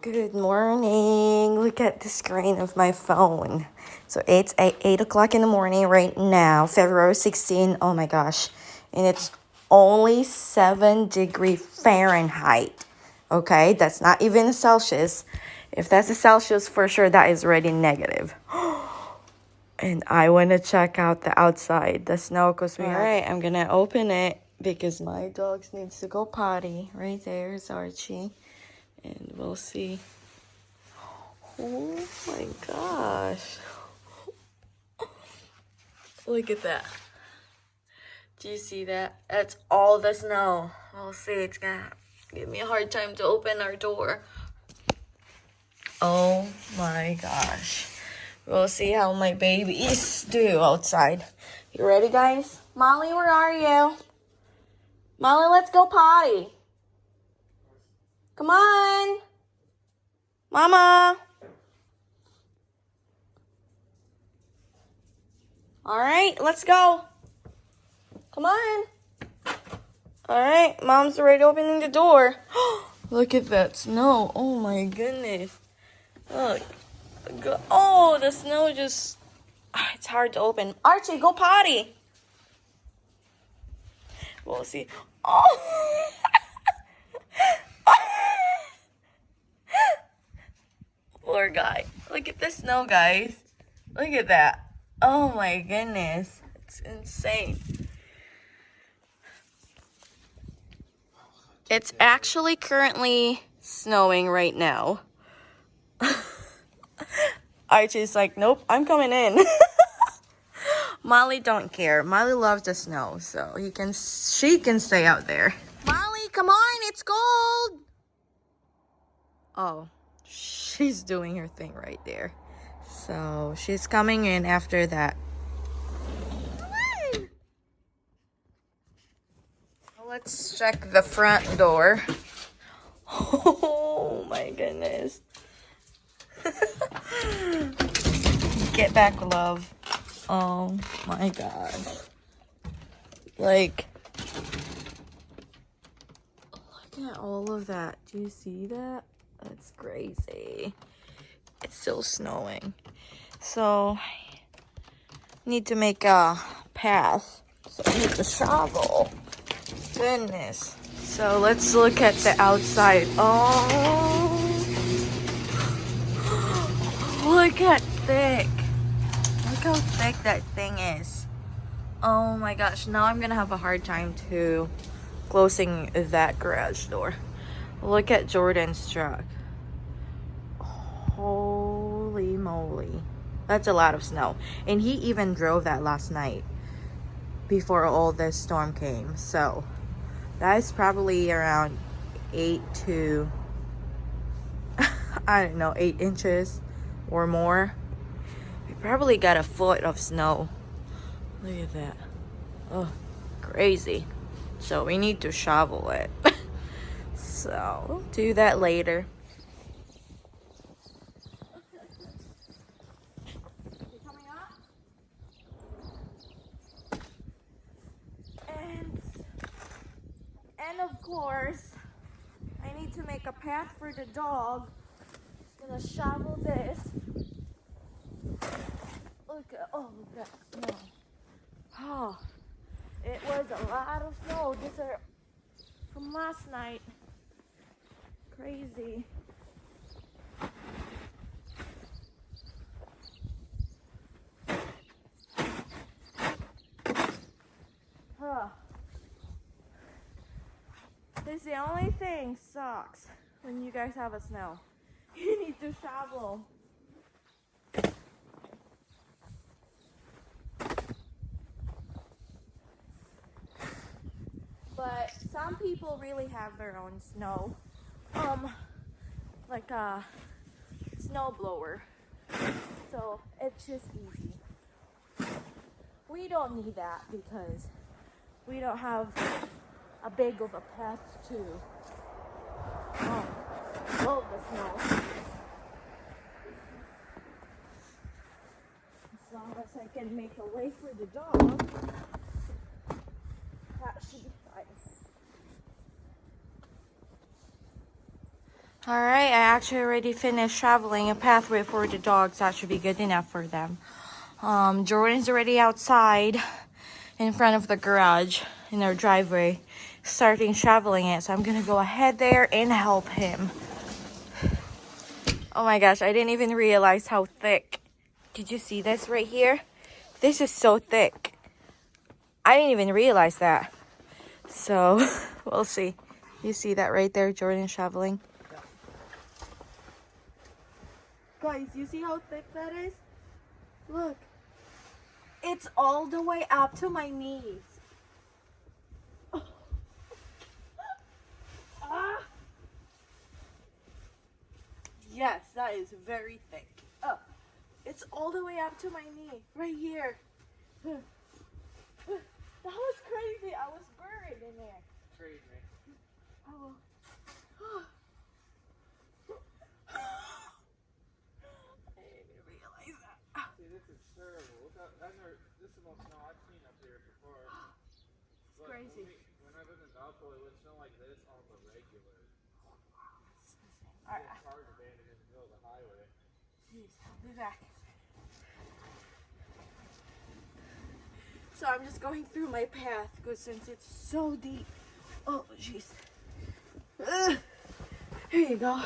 Good morning. Look at the screen of my phone. So it's 8 o'clock in the morning right now, February 16. Oh my gosh. And it's only 7 degrees Fahrenheit. Okay, that's not even Celsius. If that's a Celsius, for sure that is already negative. And I want to check out the outside, the snow, because we Alright, I'm going to open it because my dog needs to go potty. Right there is Archie. And we'll see. Oh my gosh. Look at that. Do you see that? That's all the snow. We'll see. It's gonna give me a hard time to open our door. Oh my gosh. We'll see how my babies do outside. You ready, guys? Molly, where are you? Molly, let's go potty. Come on. Mama. All right, let's go. Come on. All right, Mom's already opening the door. Look at that snow. Oh my goodness. Look. Oh, the snow just... It's hard to open. Archie, go potty. We'll see. Oh. Poor guy. Look at the snow, guys. Look at that. Oh my goodness. It's insane. It's actually currently snowing right now. Archie's like, nope, I'm coming in. Molly don't care. Molly loves the snow, so she can stay out there. Molly, come on, it's cold. Oh, she's doing her thing right there. So she's coming in after that. Come on. Let's check the front door. Oh my goodness. Get back, love. Oh my god. Like, look at all of that. Do you see that? That's crazy. It's still snowing. So, I need to make a path. So I need to shovel. Goodness. So let's look at the outside. Oh. Look at thick. Look how thick that thing is. Oh my gosh, now I'm gonna have a hard time to closing that garage door. Look at Jordan's truck. Holy moly. That's a lot of snow. And he even drove that last night before all this storm came. So that is probably around 8 to, I don't know, 8 inches or more. We probably got a foot of snow. Look at that. Oh, crazy. So we need to shovel it. So we'll do that later. You coming up? And of course, I need to make a path for the dog. I'm gonna shovel this. Look at that snow. Oh, it was a lot of snow. These are from last night. Crazy. This is the only thing sucks when you guys have a snow. You need to shovel. But some people really have their own snow. Like a snow blower. So it's just easy. We don't need that because we don't have a big of a path to blow the snow. As long as I can make a way for the dog, that should be fine. Alright, I actually already finished shoveling a pathway for the dogs. That should be good enough for them. Jordan's already outside in front of the garage in our driveway, starting shoveling it. So I'm gonna go ahead there and help him. Oh my gosh, I didn't even realize how thick. Did you see this right here? This is so thick. I didn't even realize that. So we'll see. You see that right there, Jordan shoveling? Guys, you see how thick that is? Look. It's all the way up to my knees. Ah. Yes, that is very thick. It's all the way up to my knee, right here. That was crazy. I was buried in there. Crazy. Oh. I didn't realize that. See, this is terrible. Look how, this is the most snow I've seen up here before. It's crazy. When I lived in Valpo, it would snow like this on the regular. Alright. Cars abandoned in the middle of the highway. Jeez, I'll be back. So I'm just going through my path because since it's so deep. Oh, jeez. Here you go.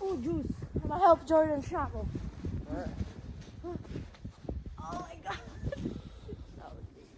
Oh, juice. I'm gonna help Jordan shovel. Alright. Oh my god. So deep.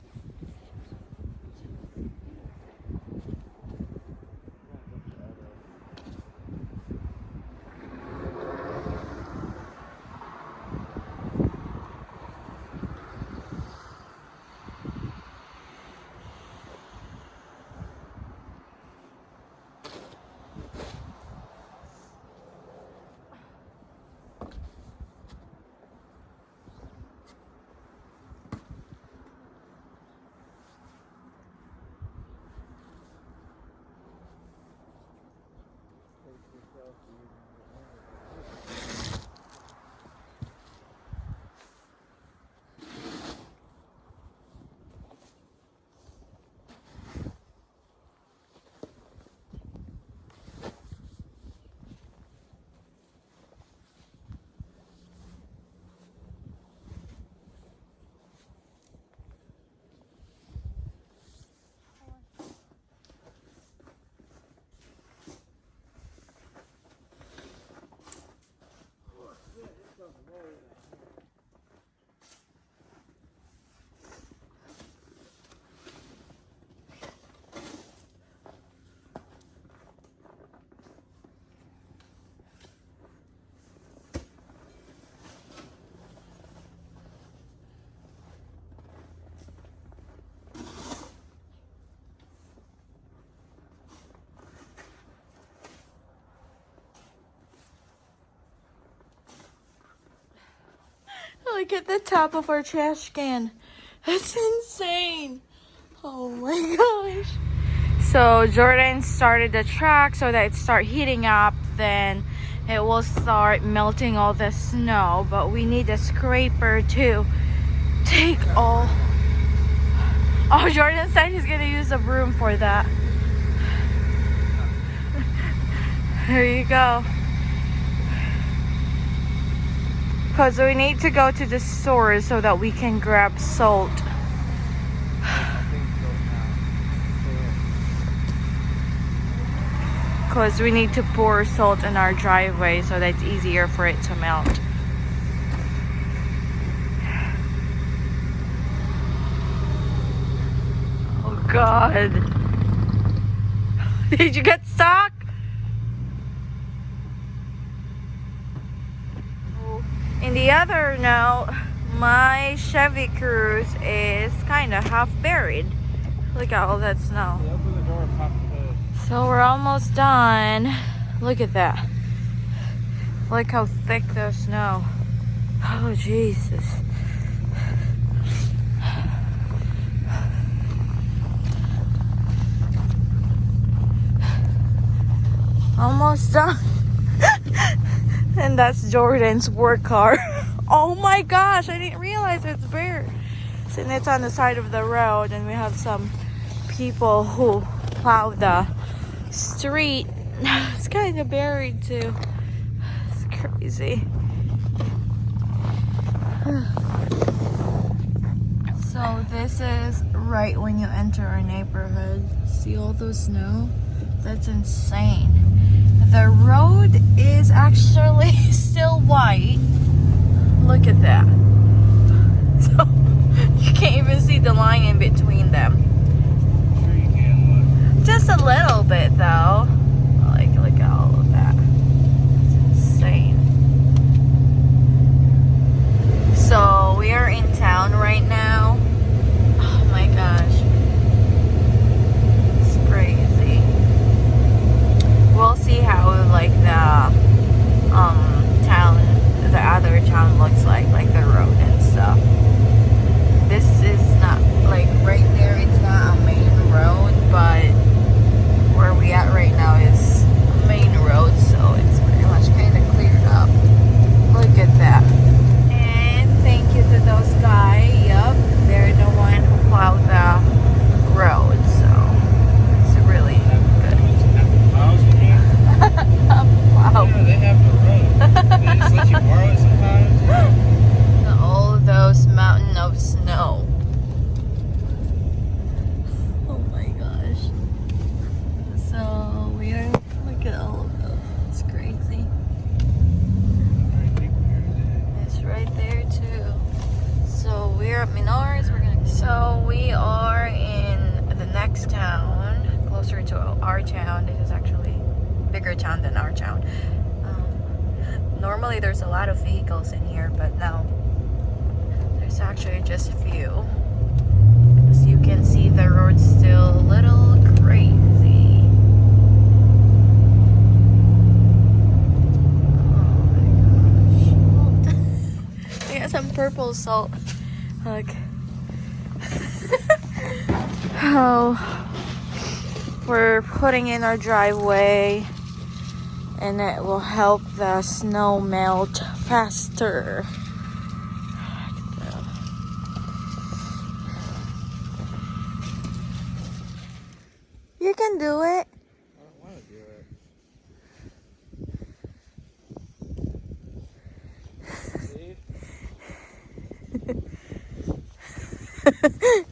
Look at the top of our trash can. That's insane. Oh my gosh. So Jordan started the track so that it start heating up, then it will start melting all the snow, but we need a scraper to take all. Oh, Jordan said he's gonna use a broom for that. There you go. Because we need to go to the store so that we can grab salt. Because we need to pour salt in our driveway so that it's easier for it to melt. Oh God. Did you get stuck? In the other note, my Chevy Cruze is kind of half buried. Look at all that snow. Open the door and pop the hood. So we're almost done. Look at that. Look how thick the snow. Oh, Jesus. Almost done. And that's Jordan's work car. Oh my gosh, I didn't realize it's bare. And it's on the side of the road, and we have some people who plow the street. It's kind of buried too. It's crazy. So this is right when you enter our neighborhood. See all those snow? That's insane. The road is actually still white. Look at that. So you can't even see the line in between them. Sure you can look. Just a little bit though. Like, look at all of that. It's insane. So we are in town right now. Oh my gosh. It's crazy. We'll see how like the the other town looks like the road and stuff. This is not like right there, it's not a main road, but where we at right now is a main road, so it's pretty much kind of cleared up. Look at that. And thank you to those guys. Yup, they're the one who plowed the road, so it's really good. Plows you mean? Wow. Yeah, they have the road. They just let you borrow it sometimes. All those mountain of snow. Oh my gosh. So we are, look at all of them. It's crazy. It's right there too. So we're at Menards. So we are in the next town, closer to our town. This is actually a bigger town than our town. Normally there's a lot of vehicles in here, but now there's actually just a few. As you can see, the road's still a little crazy. Oh my gosh. We got some purple salt. Look. Oh, we're putting in our driveway, and it will help the snow melt faster. You can do it. I don't want to do it. See?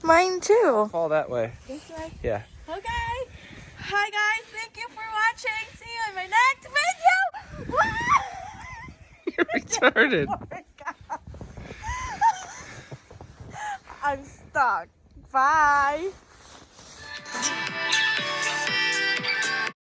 Mine too. Fall that way. This way? Yeah. Okay. Hi guys, thank you for watching. See you in my next video. You're retarded. I'm stuck. Bye.